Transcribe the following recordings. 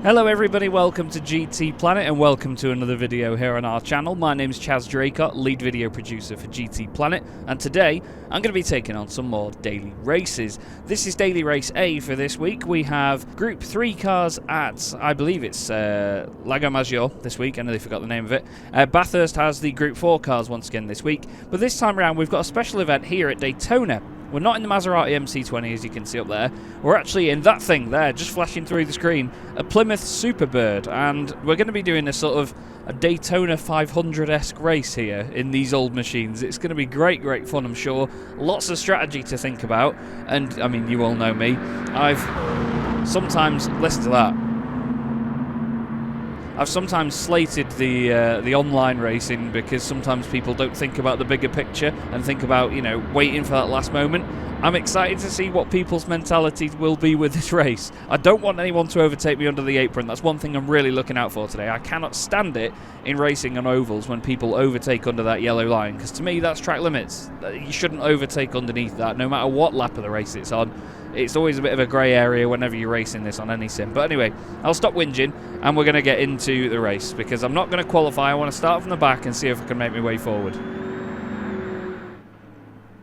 Hello everybody, welcome to GT Planet and welcome to another video here on our channel. My name is Chaz Draycott, lead video producer for GT Planet, and today I'm going to be taking on some more daily races. This is daily race A for this week. We have Group 3 cars at, I believe it's Lago Maggiore this week. I nearly forgot the name of it. Bathurst has the Group 4 cars once again this week, but this time around we've got a special event here at Daytona. We're not in the Maserati MC20 as you can see up there. We're actually in that thing there, just flashing through the screen, a Plymouth Superbird, and we're going to be doing a sort of a Daytona 500-esque race here in these old machines. It's going to be great fun, I'm sure. Lots of strategy to think about, and I mean, you all know me. I've sometimes, listen to that. I've sometimes slated the online racing because sometimes people don't think about the bigger picture and think about, you know, waiting for that last moment. I'm excited to see what people's mentalities will be with this race. I don't want anyone to overtake me under the apron. That's one thing I'm really looking out for today. I cannot stand it in racing on ovals when people overtake under that yellow line, because to me that's track limits. You shouldn't overtake underneath that, no matter what lap of the race it's on. It's always a bit of a grey area whenever you're racing this on any sim. But anyway, I'll stop whinging and we're going to get into the race because I'm not going to qualify. I want to start from the back and see if I can make my way forward.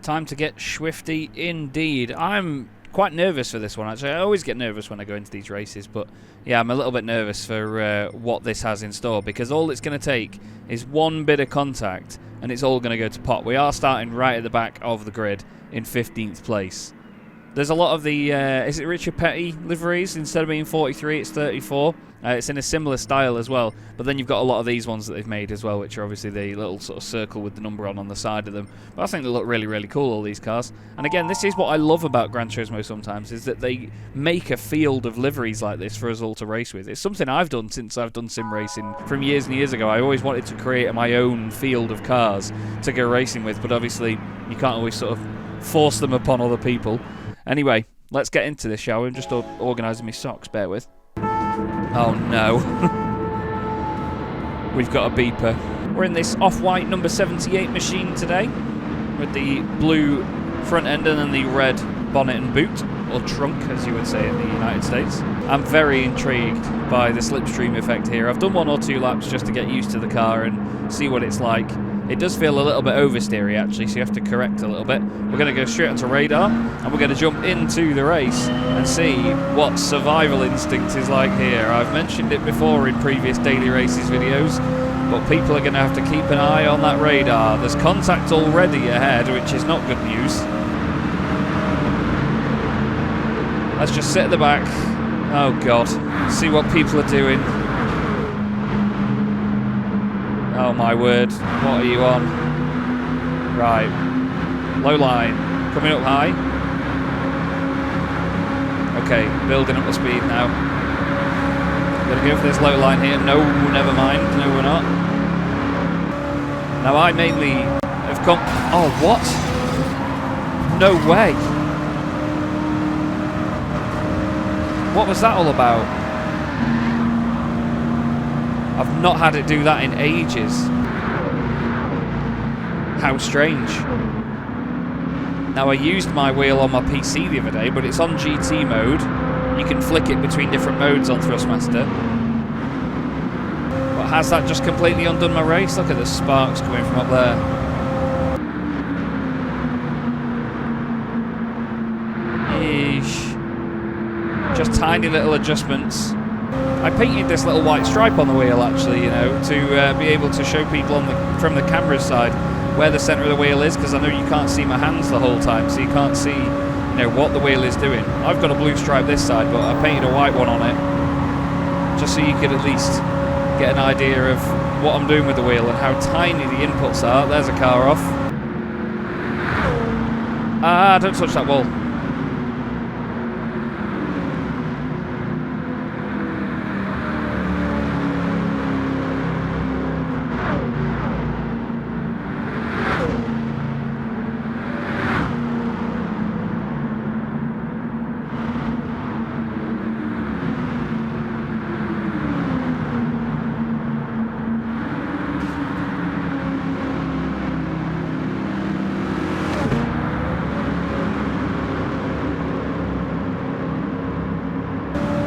Time to get swifty indeed. I'm quite nervous for this one actually. I always get nervous when I go into these races, but yeah, I'm a little bit nervous for what this has in store, because all it's going to take is one bit of contact and it's all going to go to pot. We are starting right at the back of the grid in 15th place. There's a lot of the, is it Richard Petty liveries? Instead of being 43, it's 34. It's in a similar style as well, but then you've got a lot of these ones that they've made as well, which are obviously the little sort of circle with the number on the side of them. But I think they look really cool, all these cars. And again, this is what I love about Gran Turismo sometimes, is that they make a field of liveries like this for us all to race with. It's something I've done since I've done sim racing from years and years ago. I always wanted to create my own field of cars to go racing with, but obviously you can't always sort of force them upon other people. Anyway, let's get into this, shall we? I'm just organising my socks, bear with. Oh no. We've got a beeper. We're in this off-white number 78 machine today, with the blue front end and then the red bonnet and boot, or trunk as you would say in the United States. I'm very intrigued by the slipstream effect here. I've done one or two laps just to get used to the car and see what it's like. It does feel a little bit oversteery actually, so you have to correct a little bit. We're going to go straight onto radar and we're going to jump into the race and see what survival instinct is like here. I've mentioned it before in previous daily races videos, but people are going to have to keep an eye on that radar. There's contact already ahead, which is not good news. Let's just sit at the back. Oh god, see what people are doing. Oh my word, what are you on? Right, low line, coming up high. Okay, building up the speed now. Gonna go for this low line here. No, never mind, no we're not. Now I mainly have come... Oh, what? No way. What was that all about? I've not had it do that in ages. How strange. Now I used my wheel on my PC the other day, but it's on GT mode. You can flick it between different modes on Thrustmaster. But has that just completely undone my race? Look at the sparks coming from up there. Eesh. Just tiny little adjustments. I painted this little white stripe on the wheel actually, you know, to be able to show people on from the camera side where the centre of the wheel is, because I know you can't see my hands the whole time, so you can't see, you know, what the wheel is doing. I've got a blue stripe this side, but I painted a white one on it, just so you could at least get an idea of what I'm doing with the wheel and how tiny the inputs are. There's a car off. Ah, don't touch that wall.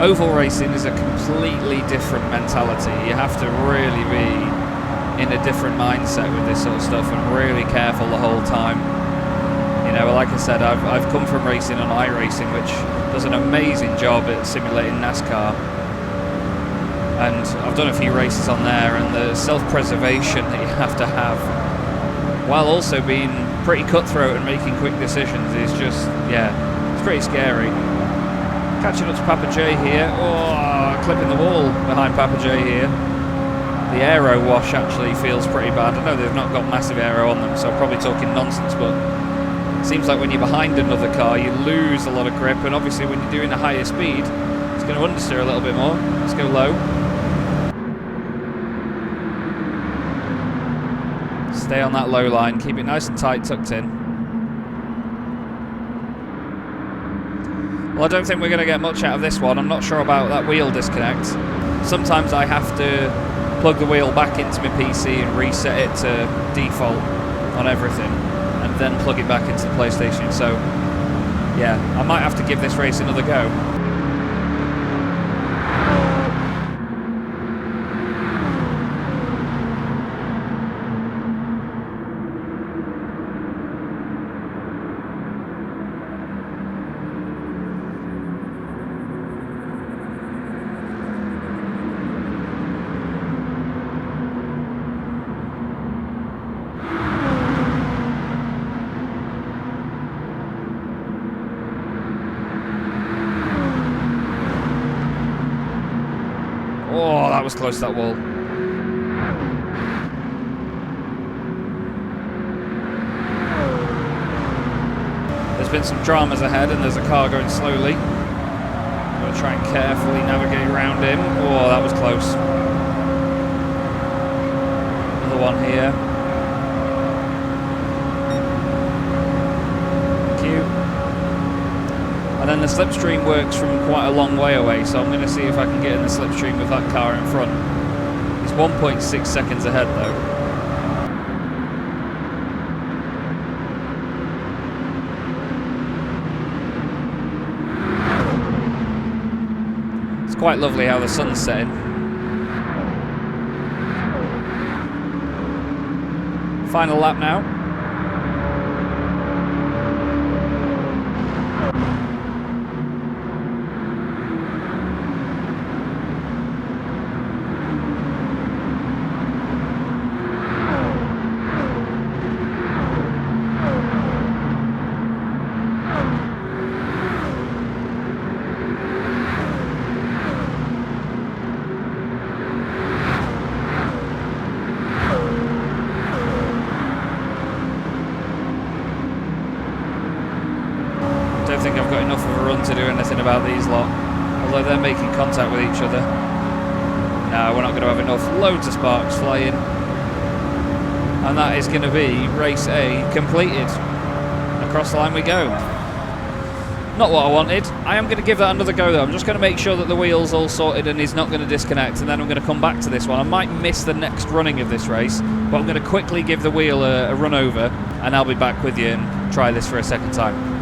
Oval racing is a completely different mentality. You have to really be in a different mindset with this sort of stuff and really careful the whole time. You know, like I said, I've come from racing on iRacing, which does an amazing job at simulating NASCAR. And I've done a few races on there, and the self-preservation that you have to have, while also being pretty cutthroat and making quick decisions, is just, yeah, it's pretty scary. Catching up to Papa J here. Oh, clipping the wall behind Papa J here. The aero wash actually feels pretty bad. I know they've not got massive aero on them, so I'm probably talking nonsense, but it seems like when you're behind another car, you lose a lot of grip, and obviously when you're doing a higher speed, it's going to understeer a little bit more. Let's go low. Stay on that low line, keep it nice and tight, tucked in. Well, I don't think we're going to get much out of this one. I'm not sure about that wheel disconnect. Sometimes I have to plug the wheel back into my PC and reset it to default on everything, and then plug it back into the PlayStation. So, yeah, I might have to give this race another go. Oh, that was close to that wall. There's been some dramas ahead, and there's a car going slowly. I'm going to try and carefully navigate around him. Oh, that was close. Another one here. Thank you. And then the slipstream works from quite a long way away, so I'm going to see if I can get in the slipstream with that car in front. He's 1.6 seconds ahead though. It's quite lovely how the sun's setting. Final lap now. I don't think I've got enough of a run to do anything about these lot, although they're making contact with each other. No, we're not going to have enough. Loads of sparks flying, and that is going to be race A completed. Across the line we go. Not what I wanted. I am going to give that another go though. I'm just going to make sure that the wheel's all sorted and he's not going to disconnect, and then I'm going to come back to this one. I might miss the next running of this race, but I'm going to quickly give the wheel a run over, and I'll be back with you and try this for a second time.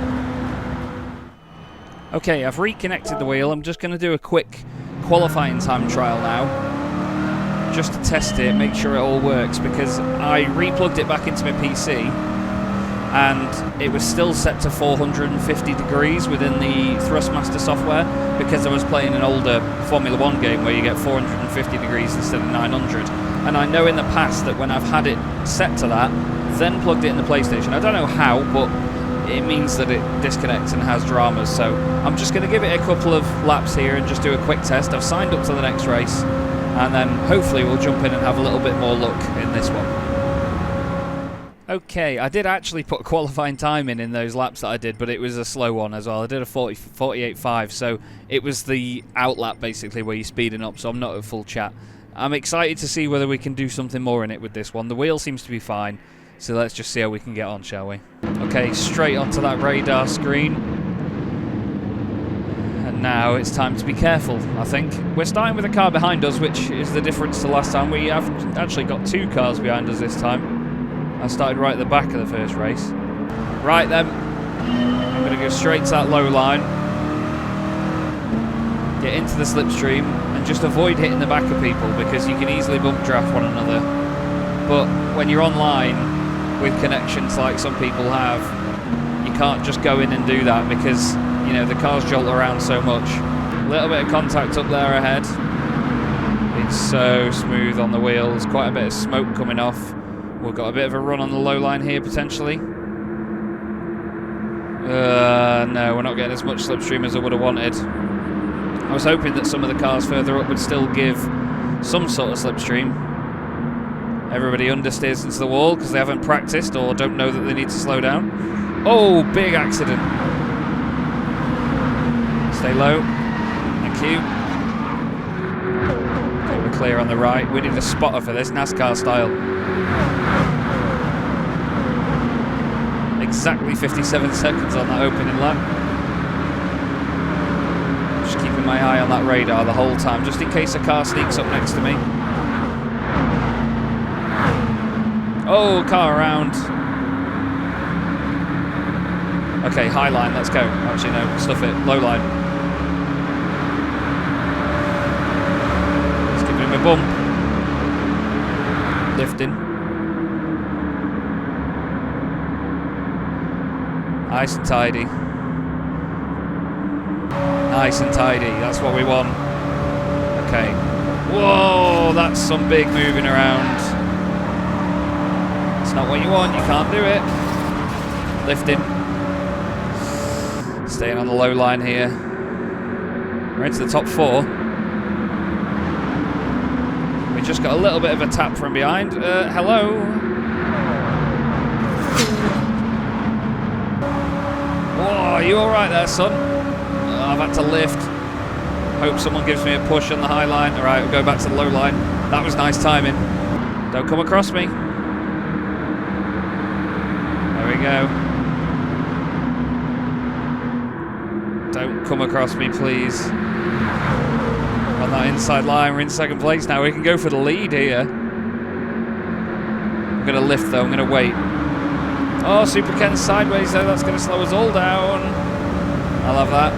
Okay, I've reconnected the wheel. I'm just going to do a quick qualifying time trial now, just to test it, make sure it all works, because I replugged it back into my PC and it was still set to 450 degrees within the Thrustmaster software, because I was playing an older Formula 1 game where you get 450 degrees instead of 900. And I know in the past that when I've had it set to that, then plugged it in the PlayStation, I don't know how, but it means that it disconnects and has dramas. So I'm just going to give it a couple of laps here and just do a quick test. I've signed up to the next race, and then hopefully we'll jump in and have a little bit more luck in this one. Okay, I did actually put a qualifying time in those laps that I did, but it was a slow one as well. I did a 48.5, so it was the out lap basically where you're speeding up, so I'm not at full chat. I'm excited to see whether we can do something more in it with this one. The wheel seems to be fine, so let's just see how we can get on, shall we? Okay, straight onto that radar screen. And now it's time to be careful, I think. We're starting with a car behind us, which is the difference to last time. We have actually got two cars behind us this time. I started right at the back of the first race. Right then, I'm going to go straight to that low line. get into the slipstream and just avoid hitting the back of people, because you can easily bump draft one another. But when you're online with connections like some people have, you can't just go in and do that, because you know the cars jolt around so much. A little bit of contact up there ahead. It's so smooth on the wheels. Quite a bit of smoke coming off. We've got a bit of a run on the low line here potentially. No, we're not getting as much slipstream as I would have wanted. I was hoping that some of the cars further up would still give some sort of slipstream. Everybody understeers into the wall because they haven't practiced or don't know that they need to slow down. Oh, big accident. Stay low. Thank you. Okay, we're clear on the right. We need a spotter for this, NASCAR style. Exactly 57 seconds on that opening lap. Just keeping my eye on that radar the whole time, just in case a car sneaks up next to me. Oh, car around. Okay, high line, let's go. Actually, no, stuff it. Low line. Let's give him a bump. Lifting. Nice and tidy. Nice and tidy, that's what we want. Okay. Whoa, that's some big moving around. It's not what you want, you can't do it. Lifting. Staying on the low line here. We're into the top 4. We just got a little bit of a tap from behind. Hello. Whoa, are you alright there, son? Oh, I've had to lift. Hope someone gives me a push on the high line. Alright, we'll go back to the low line. That was nice timing. Don't come across me. There we go. Don't come across me, please. On that inside line, we're in second place now. We can go for the lead here. I'm going to lift though, I'm going to wait. Oh, Super Ken's sideways though, that's going to slow us all down. I love that.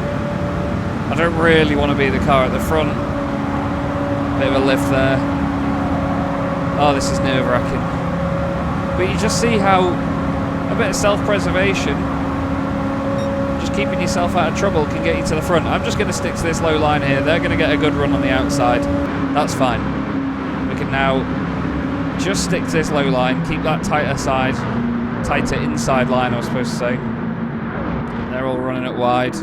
I don't really want to be the car at the front. Bit of a lift there. Oh, this is nerve-wracking. But you just see how a bit of self-preservation, just keeping yourself out of trouble, can get you to the front. I'm just going to stick to this low line here. They're going to get a good run on the outside. That's fine. We can now just stick to this low line, keep that tighter side. Tighter inside line, I was supposed to say. They're all running it wide.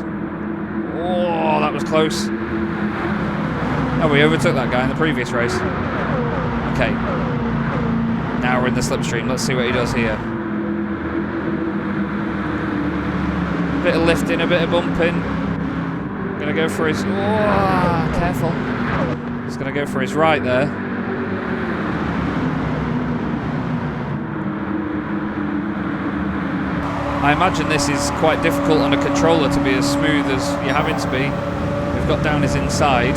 Oh, that was close. Oh, we overtook that guy in the previous race. Okay. Now we're in the slipstream. Let's see what he does here. A bit of lifting, a bit of bumping. Gonna go for his... Oh, careful. He's gonna go for his right there. I imagine this is quite difficult on a controller to be as smooth as you're having to be. We've got down his inside.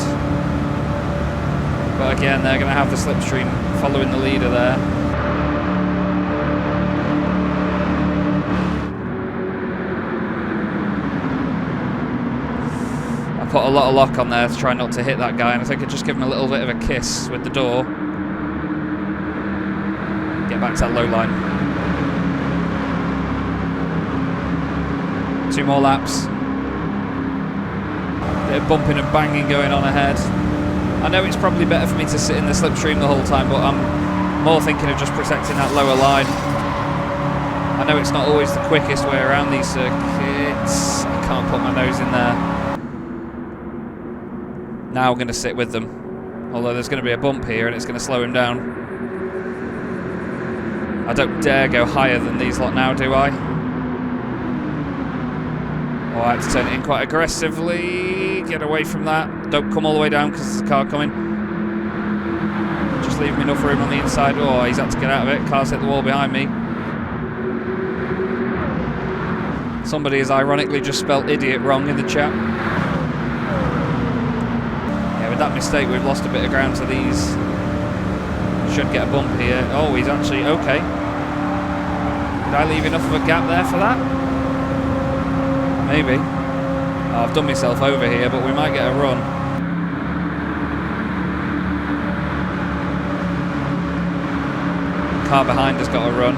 But again, they're going to have the slipstream following the leader there. I put a lot of lock on there to try not to hit that guy, and I think I just give him a little bit of a kiss with the door. Get back to that low line. 2 more laps. Bit of bumping and banging going on ahead. I know it's probably better for me to sit in the slipstream the whole time, but I'm more thinking of just protecting that lower line. I know it's not always the quickest way around these circuits. I can't put my nose in there. Now I'm going to sit with them. Although there's going to be a bump here and it's going to slow him down. I don't dare go higher than these lot now, do I? Oh, I had to turn it in quite aggressively. Get away from that. Don't come all the way down because there's a car coming. Just leave me enough room on the inside. Oh, he's had to get out of it. Car's hit the wall behind me. Somebody has ironically just spelt idiot wrong in the chat. Yeah, with that mistake, we've lost a bit of ground to these. Should get a bump here. Oh, he's actually okay. Did I leave enough of a gap there for that? Maybe. Oh, I've done myself over here, but we might get a run. car behind has got to run.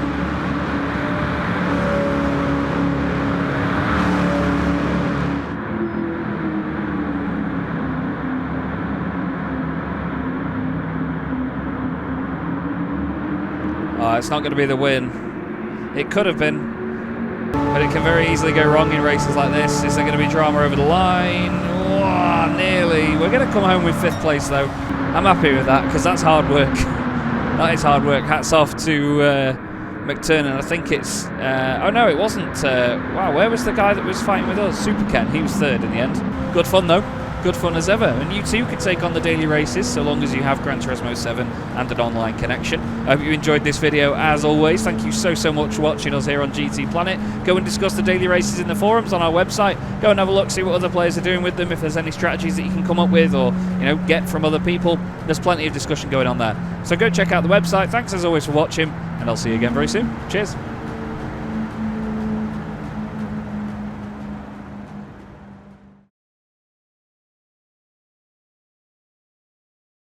Oh, it's not going to be the win. It could have been. But it can very easily go wrong in races like this. Is there going to be drama over the line? Oh, nearly. We're going to come home with 5th place, though. I'm happy with that, because that's hard work. That is hard work. Hats off to McTurnan. I think it's... oh, no, it wasn't. Wow, where was the guy that was fighting with us? Super Ken. He was 3rd in the end. Good fun, though. Good fun as ever. And you too can take on the daily races, so long as you have Gran Turismo 7 and an online connection. I hope you enjoyed this video, as always. Thank you so much for watching us here on GT Planet. Go and discuss the daily races in the forums on our website. Go and have a look, see what other players are doing with them, if there's any strategies that you can come up with or, you know, get from other people. There's plenty of discussion going on there. So go check out the website. Thanks as always for watching, and I'll see you again very soon. Cheers.